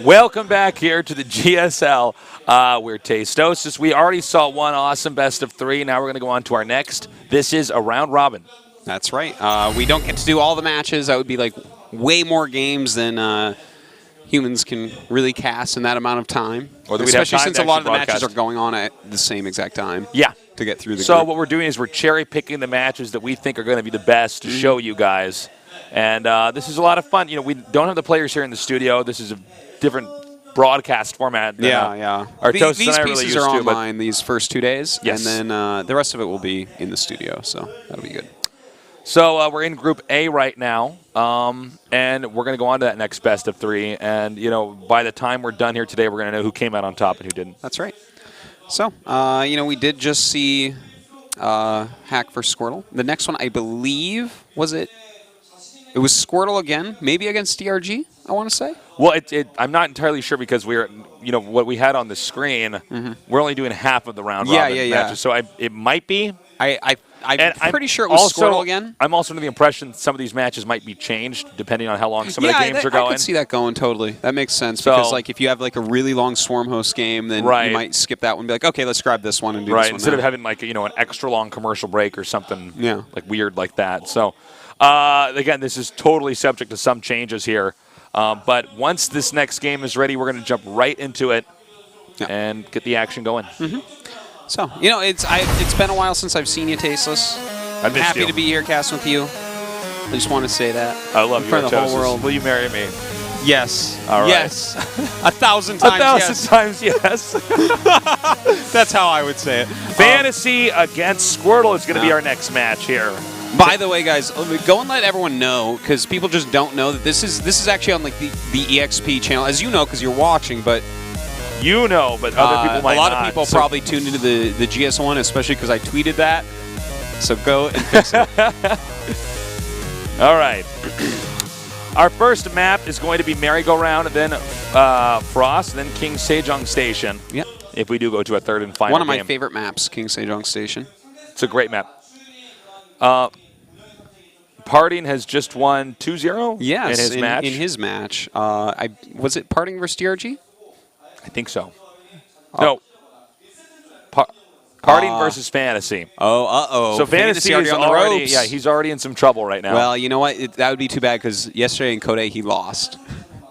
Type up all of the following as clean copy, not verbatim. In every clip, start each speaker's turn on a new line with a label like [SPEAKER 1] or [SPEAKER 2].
[SPEAKER 1] Welcome back here to the GSL. We're Tastosis. We already saw one awesome best of three. Now we're going to go on to our next. This is a round robin.
[SPEAKER 2] That's right. We don't get to do all the matches. That would be like way more games than humans can really cast in that amount of time.
[SPEAKER 1] Or
[SPEAKER 2] especially since a lot of the matches are going on at the same exact time.
[SPEAKER 1] Yeah.
[SPEAKER 2] To get through the
[SPEAKER 1] So
[SPEAKER 2] group.
[SPEAKER 1] what we're doing is we're cherry picking the matches that we think are going to be the best to show you guys. And this is a lot of fun. You know, we don't have the players here in the studio. This is a different broadcast format. Than, Our
[SPEAKER 2] These pieces
[SPEAKER 1] really
[SPEAKER 2] are online these first 2 days.
[SPEAKER 1] Yes.
[SPEAKER 2] And then the rest of it will be in the studio. So that'll be good.
[SPEAKER 1] So we're in Group A right now, and we're going to go on to that next best of three. And, you know, by the time we're done here today, we're going to know who came out on top and who didn't.
[SPEAKER 2] That's right. So, you know, we did just see Hack for Squirtle. The next one, I believe, it was Squirtle again, maybe against DRG, I want to say.
[SPEAKER 1] Well, I'm not entirely sure because we're, you know, what we had on the screen, we're only doing half of the round robin matches. So it might be.
[SPEAKER 2] I'm pretty sure it was Squirtle again.
[SPEAKER 1] I'm also under the impression some of these matches might be changed depending on how long some of the games are going.
[SPEAKER 2] I could see that going totally. That makes sense because, like, if you have like a really long Swarm Host game, then you might skip that one and be like, okay, let's grab this one and do this one
[SPEAKER 1] instead
[SPEAKER 2] now.
[SPEAKER 1] of having like an extra long commercial break or something like weird like that. So again, this is totally subject to some changes here. But once this next game is ready, we're going to jump right into it and get the action going.
[SPEAKER 2] So, you know, it's been a while since I've seen you, Tasteless.
[SPEAKER 1] I'm
[SPEAKER 2] happy to be here casting with you. I just want to say that.
[SPEAKER 1] I love you,
[SPEAKER 2] in front of the whole world.
[SPEAKER 1] Will you marry me?
[SPEAKER 2] Yes.
[SPEAKER 1] All right.
[SPEAKER 2] Yes. 1,000 times
[SPEAKER 1] 1,000 times yes.
[SPEAKER 2] That's how I would say it.
[SPEAKER 1] Fantasy against Squirtle is going to be our next match here.
[SPEAKER 2] By the way, guys, go and let everyone know, because people just don't know that this is actually on like the EXP channel, as you know, because you're watching, but
[SPEAKER 1] you know, but other people might not.
[SPEAKER 2] A lot of people probably tuned into the GS1, especially because I tweeted that. So go and fix it.
[SPEAKER 1] All right. Our first map is going to be Merry-Go-Round, then Frost, then King Sejong Station.
[SPEAKER 2] Yep.
[SPEAKER 1] If we do go to a third and final
[SPEAKER 2] One of
[SPEAKER 1] game.
[SPEAKER 2] my favorite maps, King Sejong Station.
[SPEAKER 1] It's a great map. Parting has just won 2-0
[SPEAKER 2] in
[SPEAKER 1] his match.
[SPEAKER 2] In his match. Was it Parting versus DRG?
[SPEAKER 1] I think so. No. Parting versus Fantasy.
[SPEAKER 2] Oh,
[SPEAKER 1] So Fantasy is
[SPEAKER 2] on the ropes.
[SPEAKER 1] Yeah, he's already in some trouble right now.
[SPEAKER 2] Well, you know what? That would be too bad because yesterday in Code A he lost.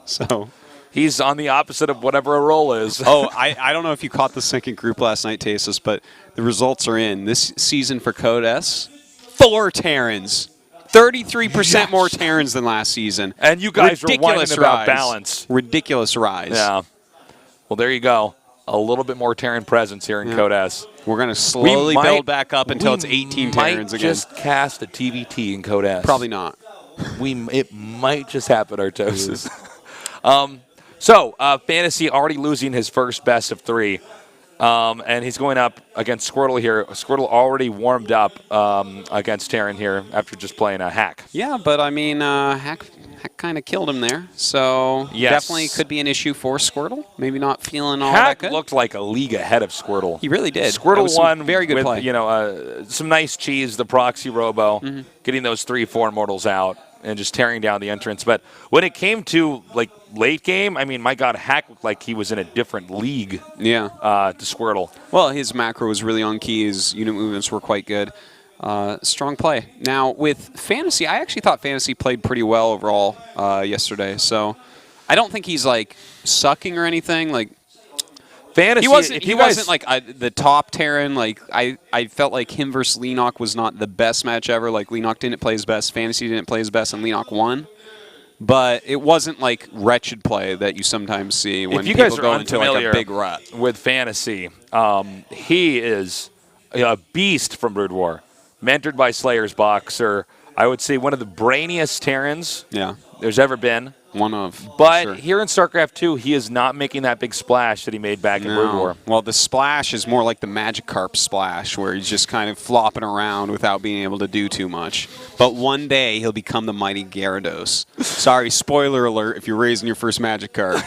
[SPEAKER 2] So
[SPEAKER 1] he's on the opposite of whatever a roll is.
[SPEAKER 2] I don't know if you caught the second group last night, Tasus, but the results are in. This season for Code S, 4 Terrans. 33% more Terrans than last season.
[SPEAKER 1] And you guys are whining about balance.
[SPEAKER 2] Ridiculous rise.
[SPEAKER 1] Yeah. Well, there you go. A little bit more Terran presence here in Code S.
[SPEAKER 2] We're going to slowly build back up until it's 18 Terrans again.
[SPEAKER 1] We might just cast a TVT in Code S.
[SPEAKER 2] Probably not.
[SPEAKER 1] It might just happen, Artosis. So, Fantasy already losing his first best of 3. And he's going up against Squirtle here. Squirtle already warmed up against Terran here after just playing a Hack.
[SPEAKER 2] Yeah, but I mean, Hack kind of killed him there. So definitely could be an issue for Squirtle. Maybe not feeling all that good.
[SPEAKER 1] Hack looked like a league ahead of Squirtle.
[SPEAKER 2] He really did.
[SPEAKER 1] Squirtle won
[SPEAKER 2] very good
[SPEAKER 1] with,
[SPEAKER 2] play.
[SPEAKER 1] You know, some nice cheese, the proxy robo, getting those 3-4 mortals out and just tearing down the entrance. But when it came to like late game, I mean, my God, Hack looked like he was in a different league.
[SPEAKER 2] Yeah.
[SPEAKER 1] To Squirtle.
[SPEAKER 2] Well, his macro was really on key. His unit movements were quite good. Strong play. Now, with Fantasy, I actually thought Fantasy played pretty well overall yesterday. So I don't think he's, like, sucking or anything. Like,
[SPEAKER 1] Fantasy,
[SPEAKER 2] he wasn't like the top Terran. Like, I felt like him versus Leenock was not the best match ever. Like, Leenock didn't play his best. Fantasy didn't play his best, and Leenock won. But it wasn't like wretched play that you sometimes see when people go into like a big rut.
[SPEAKER 1] With Fantasy, he is a beast from Brood War. Mentored by Slayer's Boxer. I would say one of the brainiest Terrans there's ever been.
[SPEAKER 2] One of.
[SPEAKER 1] But here in Starcraft 2, he is not making that big splash that he made back in Brood War.
[SPEAKER 2] Well, the splash is more like the Magikarp splash, where he's just kind of flopping around without being able to do too much. But one day, he'll become the mighty Gyarados. Sorry, spoiler alert if you're raising your first Magikarp.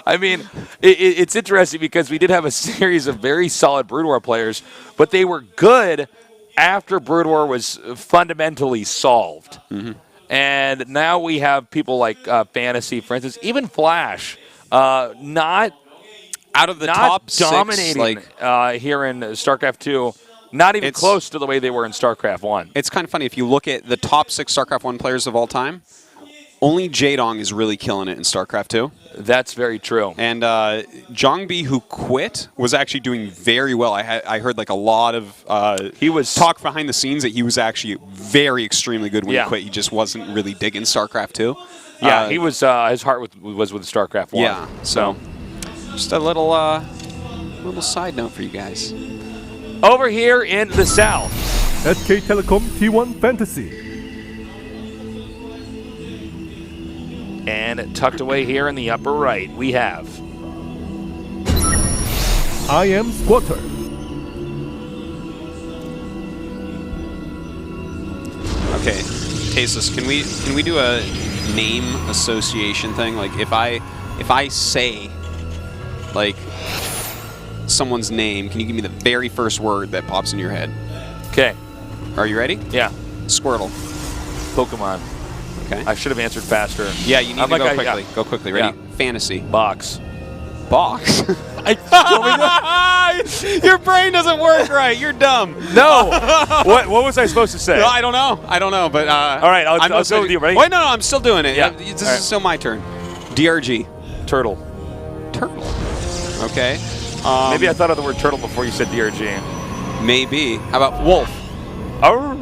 [SPEAKER 1] I mean, it's interesting because we did have a series of very solid Brood War players, but they were good after Brood War was fundamentally solved. And now we have people like Fantasy, for instance, even Flash, not
[SPEAKER 2] Out of the
[SPEAKER 1] not
[SPEAKER 2] top
[SPEAKER 1] dominating
[SPEAKER 2] 6,
[SPEAKER 1] here in StarCraft 2, not even close to the way they were in StarCraft 1.
[SPEAKER 2] It's kind of funny. If you look at the top 6 StarCraft 1 players of all time, only Jaedong is really killing it in StarCraft 2.
[SPEAKER 1] That's very true.
[SPEAKER 2] And Zhongbi, who quit, was actually doing very well. I heard like a lot of
[SPEAKER 1] he was
[SPEAKER 2] talk behind the scenes that he was actually very extremely good when he quit. He just wasn't really digging StarCraft 2.
[SPEAKER 1] Yeah, he was. His heart was with StarCraft 1.
[SPEAKER 2] Yeah, so just a little side note for you guys.
[SPEAKER 1] Over here in the South,
[SPEAKER 3] SK Telecom T1 Fantasy.
[SPEAKER 1] and tucked away here in the upper right, we have
[SPEAKER 3] I am Squirtle.
[SPEAKER 2] Okay, Tasteless, can we do a name association thing? Like if I say like someone's name, can you give me the very first word that pops in your head?
[SPEAKER 1] Okay.
[SPEAKER 2] Are you ready?
[SPEAKER 1] Yeah.
[SPEAKER 2] Squirtle.
[SPEAKER 1] Pokemon.
[SPEAKER 2] Okay.
[SPEAKER 1] I should have answered faster.
[SPEAKER 2] Yeah, you need to go quickly.
[SPEAKER 1] Yeah.
[SPEAKER 2] Go quickly. Ready?
[SPEAKER 1] Yeah.
[SPEAKER 2] Fantasy.
[SPEAKER 1] Box.
[SPEAKER 2] Box.
[SPEAKER 1] I,
[SPEAKER 2] Your brain doesn't work right. You're dumb.
[SPEAKER 1] no. What was I supposed to say?
[SPEAKER 2] No, I don't know. But
[SPEAKER 1] all right, I'll go with you. Ready?
[SPEAKER 2] Wait, no, I'm still doing it.
[SPEAKER 1] Yeah.
[SPEAKER 2] This is still my turn. DRG.
[SPEAKER 1] Turtle.
[SPEAKER 2] Turtle. Okay.
[SPEAKER 1] Maybe I thought of the word turtle before you said DRG.
[SPEAKER 2] Maybe. How about wolf?
[SPEAKER 1] Oh.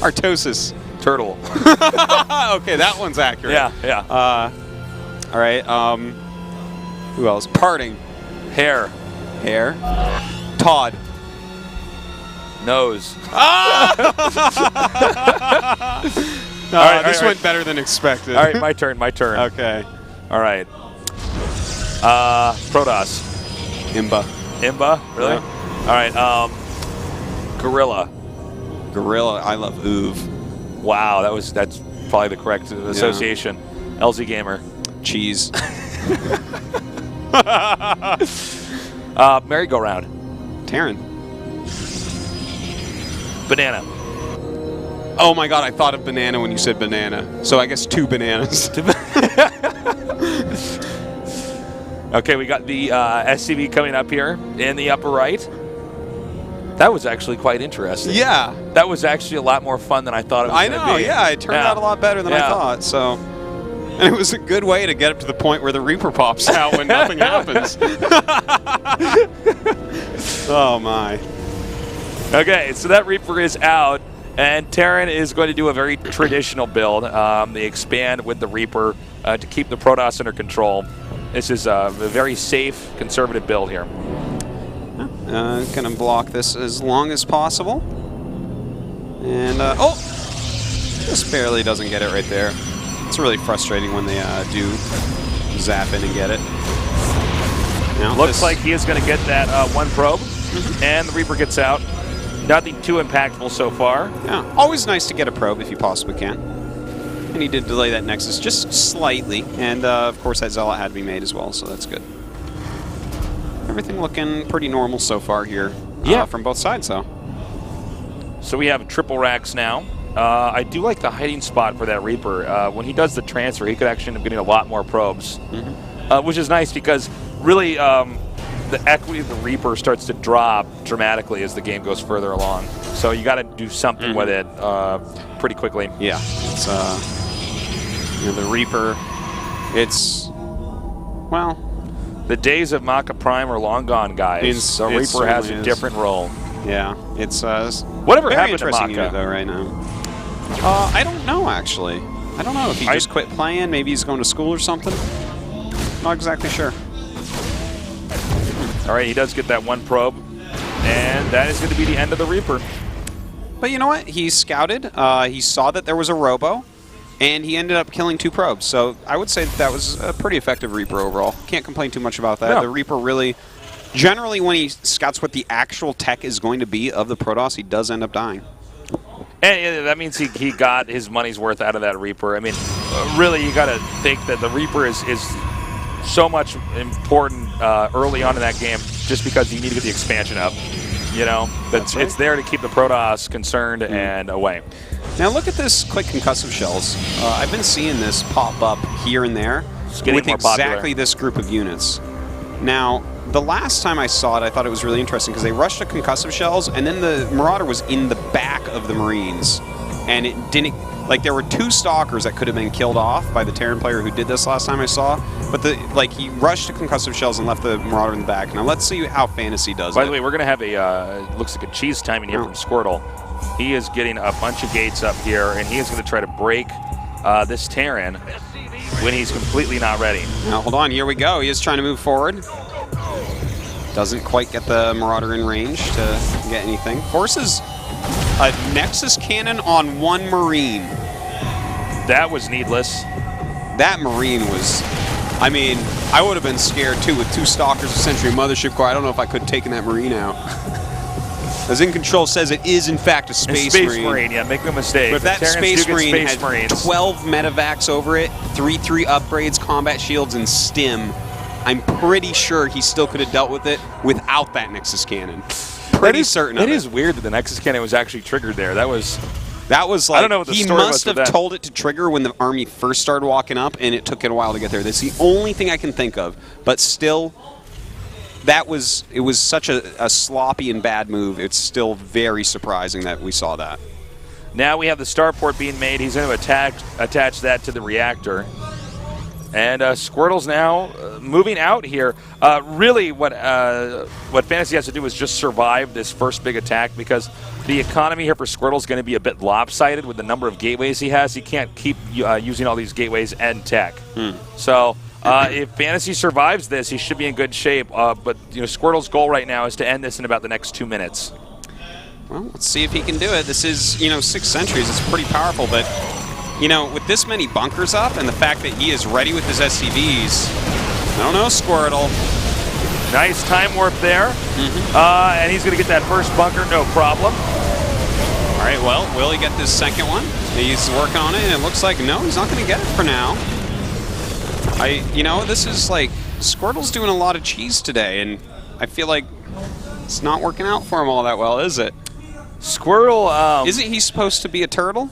[SPEAKER 2] Artosis.
[SPEAKER 1] Turtle.
[SPEAKER 2] Okay, that one's accurate.
[SPEAKER 1] Yeah.
[SPEAKER 2] All right. Who else? Parting.
[SPEAKER 1] Hair.
[SPEAKER 2] Hair. Todd.
[SPEAKER 1] Nose.
[SPEAKER 2] This went better than expected.
[SPEAKER 1] All right, my turn.
[SPEAKER 2] Okay.
[SPEAKER 1] All right. Protoss.
[SPEAKER 2] Imba.
[SPEAKER 1] Imba? Really?
[SPEAKER 2] Yeah.
[SPEAKER 1] All right. Gorilla.
[SPEAKER 2] Gorilla. I love Oov.
[SPEAKER 1] Wow, that's probably the correct association. LZ Gamer.
[SPEAKER 2] Cheese.
[SPEAKER 1] Merry-go-round.
[SPEAKER 2] Terran.
[SPEAKER 1] Banana.
[SPEAKER 2] Oh my god, I thought of banana when you said banana. So I guess 2 bananas.
[SPEAKER 1] Okay, we got the SCV coming up here in the upper right. That was actually quite interesting.
[SPEAKER 2] Yeah.
[SPEAKER 1] That was actually a lot more fun than I thought it was going to be.
[SPEAKER 2] I know, yeah. It turned out a lot better than I thought, so. And it was a good way to get up to the point where the Reaper pops out when nothing happens. Oh, my.
[SPEAKER 1] Okay, so that Reaper is out, and Terran is going to do a very traditional build. They expand with the Reaper to keep the Protoss under control. This is a very safe, conservative build here.
[SPEAKER 2] Gonna block this as long as possible. And, oh! Just barely doesn't get it right there. It's really frustrating when they do zap in and get it. Now,
[SPEAKER 1] Looks like he is going to get that one probe, and the Reaper gets out. Nothing too impactful so far.
[SPEAKER 2] Yeah, always nice to get a probe if you possibly can. And he did delay that Nexus just slightly, and of course that Zealot had to be made as well, so that's good. Everything looking pretty normal so far here. From both sides, though.
[SPEAKER 1] So we have triple racks now. I do like the hiding spot for that Reaper. When he does the transfer, he could actually end up getting a lot more probes, which is nice because really the equity of the Reaper starts to drop dramatically as the game goes further along. So you got to do something with it pretty quickly.
[SPEAKER 2] Yeah, it's the Reaper. It's
[SPEAKER 1] the days of Maka Prime are long gone, guys. The Reaper has a different role.
[SPEAKER 2] Yeah, it's
[SPEAKER 1] whatever
[SPEAKER 2] very
[SPEAKER 1] happened to
[SPEAKER 2] interesting
[SPEAKER 1] Maka
[SPEAKER 2] unit though right now. I don't know actually. I don't know if he just quit playing. Maybe he's going to school or something. Not exactly sure.
[SPEAKER 1] All right, he does get that one probe, and that is going to be the end of the Reaper.
[SPEAKER 2] But you know what? He scouted. He saw that there was a Robo, and he ended up killing 2 probes. So I would say that was a pretty effective Reaper overall. Can't complain too much about that.
[SPEAKER 1] No.
[SPEAKER 2] The Reaper really, generally when he scouts what the actual tech is going to be of the Protoss, he does end up dying.
[SPEAKER 1] And that means he got his money's worth out of that Reaper. I mean, really, you got to think that the Reaper is so much important early on in that game just because you need to get the expansion up. You know, it's there to keep the Protoss concerned and away.
[SPEAKER 2] Now look at this quick concussive shells. I've been seeing this pop up here and there with exactly this group of units. Now, the last time I saw it, I thought it was really interesting because they rushed to concussive shells, and then the Marauder was in the back of the Marines, and it didn't. Like, there were 2 stalkers that could have been killed off by the Terran player who did this last time I saw, but he rushed to concussive shells and left the Marauder in the back. Now let's see how Fantasy does it.
[SPEAKER 1] By the way, we're going to have a looks like a cheese timing here from Squirtle. He is getting a bunch of gates up here, and he is going to try to break this Terran when he's completely not ready.
[SPEAKER 2] Now, hold on. Here we go. He is trying to move forward. Doesn't quite get the Marauder in range to get anything. Forces a Nexus cannon on 1 Marine.
[SPEAKER 1] That was needless.
[SPEAKER 2] That Marine was... I mean, I would have been scared, too, with 2 Stalkers, a Sentry Mothership Core. I don't know if I could have taken that Marine out. As In Control says, it is, in fact, a Space Marine.
[SPEAKER 1] Yeah, make no mistake.
[SPEAKER 2] But if that Space Marine had 12 medevacs over it, 3/3 upgrades, combat shields, and stim, I'm pretty sure he still could have dealt with it without that Nexus Cannon. Pretty certain of it.
[SPEAKER 1] It is weird that the Nexus Cannon was actually triggered there. That was
[SPEAKER 2] like,
[SPEAKER 1] I don't know what the
[SPEAKER 2] he
[SPEAKER 1] story
[SPEAKER 2] must
[SPEAKER 1] was
[SPEAKER 2] have told it to trigger when the army first started walking up, and it took it a while to get there. That's the only thing I can think of. But still, it was such a sloppy and bad move. It's still very surprising that we saw that.
[SPEAKER 1] Now we have the starport being made. He's going to attach that to the reactor. And Squirtle's now moving out here. Really, what Fantasy has to do is just survive this first big attack, because the economy here for Squirtle is going to be a bit lopsided with the number of gateways he has. He can't keep using all these gateways and tech. So if Fantasy survives this, he should be in good shape. But Squirtle's goal right now is to end this in about the next 2 minutes.
[SPEAKER 2] Well, let's see if he can do it. This is 6 sentries. It's pretty powerful, but with this many bunkers up and the fact that he is ready with his SCVs, I don't know, Squirtle.
[SPEAKER 1] Nice time warp there. And he's going to get that first bunker, no problem.
[SPEAKER 2] All right, well, will he get this second one? He's working on it, and it looks like, no, he's not going to get it for now. This is like, Squirtle's doing a lot of cheese today, and I feel like it's not working out for him all that well, is it?
[SPEAKER 1] Squirtle,
[SPEAKER 2] isn't he supposed to be a turtle?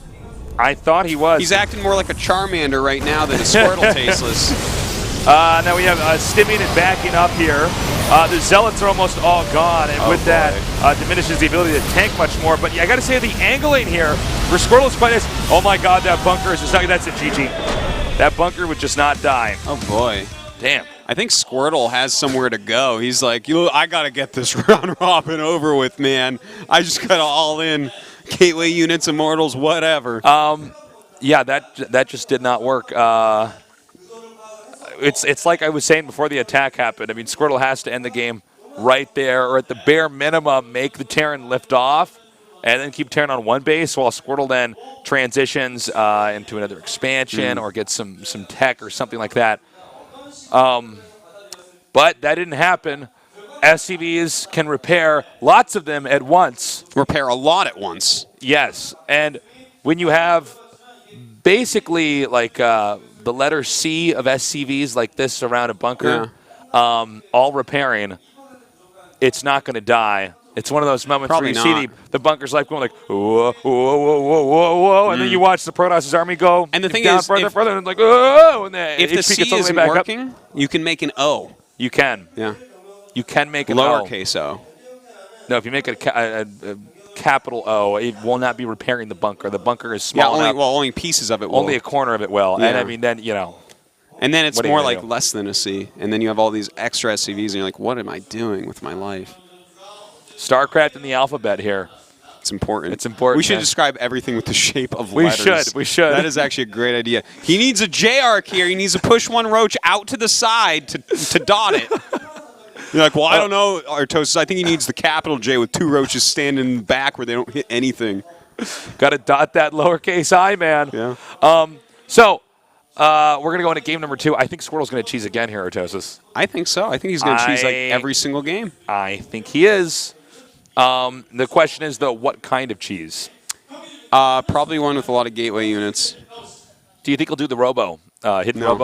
[SPEAKER 1] I thought he was.
[SPEAKER 2] He's acting more like a Charmander right now than a Squirtle Tasteless.
[SPEAKER 1] Now we have stimming and backing up here. The Zealots are almost all gone, and with that, diminishes the ability to tank much more. But I got to say, the angling here for Squirtle is quite nice. Oh my God, that bunker is just not. That's a GG. That bunker would just not die.
[SPEAKER 2] Oh boy.
[SPEAKER 1] Damn.
[SPEAKER 2] I think Squirtle has somewhere to go. He's like, I got to get this round robin over with, man. I just got to all in. Gateway units, Immortals, whatever.
[SPEAKER 1] Yeah, that just did not work. It's like I was saying before the attack happened. I mean, Squirtle has to end the game right there, or at the bare minimum, make the Terran lift off, and then keep Terran on one base, while Squirtle then transitions into another expansion or gets some tech or something like that. But that didn't happen. SCVs can repair lots of them at once.
[SPEAKER 2] Repair a lot at once.
[SPEAKER 1] Yes, and when you have basically like the letter C of SCVs like this around a bunker, all repairing, it's not going to die. It's one of those moments where you see the bunker's life going like, whoa, whoa, whoa, whoa, whoa, whoa, and then you watch the Protoss' army go
[SPEAKER 2] and the thing
[SPEAKER 1] down
[SPEAKER 2] is,
[SPEAKER 1] further, and like, oh, and
[SPEAKER 2] if the C isn't working, you can make an O.
[SPEAKER 1] You can.
[SPEAKER 2] Yeah.
[SPEAKER 1] You can make an
[SPEAKER 2] lowercase O.
[SPEAKER 1] No, if you make a capital O, it will not be repairing the bunker. The bunker is small enough.
[SPEAKER 2] Only pieces of it will.
[SPEAKER 1] Only a corner of it will.
[SPEAKER 2] Yeah.
[SPEAKER 1] And I mean, then,
[SPEAKER 2] And then it's more like less than a C. And then you have all these extra SCVs, and you're like, what am I doing with my life?
[SPEAKER 1] Starcraft in the alphabet here.
[SPEAKER 2] It's important.
[SPEAKER 1] It's important.
[SPEAKER 2] We should describe everything with the shape of letters.
[SPEAKER 1] We should.
[SPEAKER 2] That is actually a great idea. He needs a J arc here. He needs to push one roach out to the side to dot it. You're like, well, I don't know, Artosis. I think he needs the capital J with 2 roaches standing in the back where they don't hit anything.
[SPEAKER 1] Got to dot that lowercase I, man.
[SPEAKER 2] Yeah.
[SPEAKER 1] So we're going to go into game number 2. I think Squirtle's going to cheese again here, Artosis.
[SPEAKER 2] I think so. I think he's going to cheese like every single game.
[SPEAKER 1] I think he is. The question is, though, what kind of cheese?
[SPEAKER 2] Probably one with a lot of gateway units.
[SPEAKER 1] Do you think he'll do the robo? Hidden robo?